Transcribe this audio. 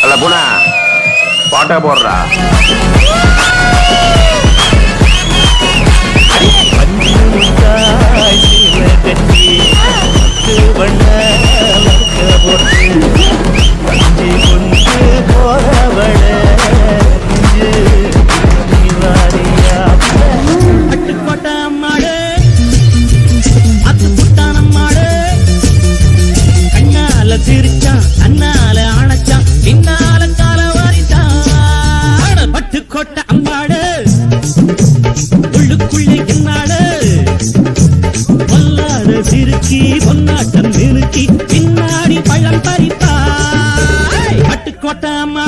அல்ல புனா பாட்டா போடுறா சிரிச்சான் அண்ணால அணைச்சான் பின்னால கால வாரிட்டான் பட்டுக்கோட்ட அம்மாடு உள்ளுக்குள்ளே என்னாடு பொல்லாத சிறுக்கி பொன்னாட்டம் நிறுக்கி பின்னாடி பழம் பறிப்பாய் பட்டுக்கோட்ட அம்மா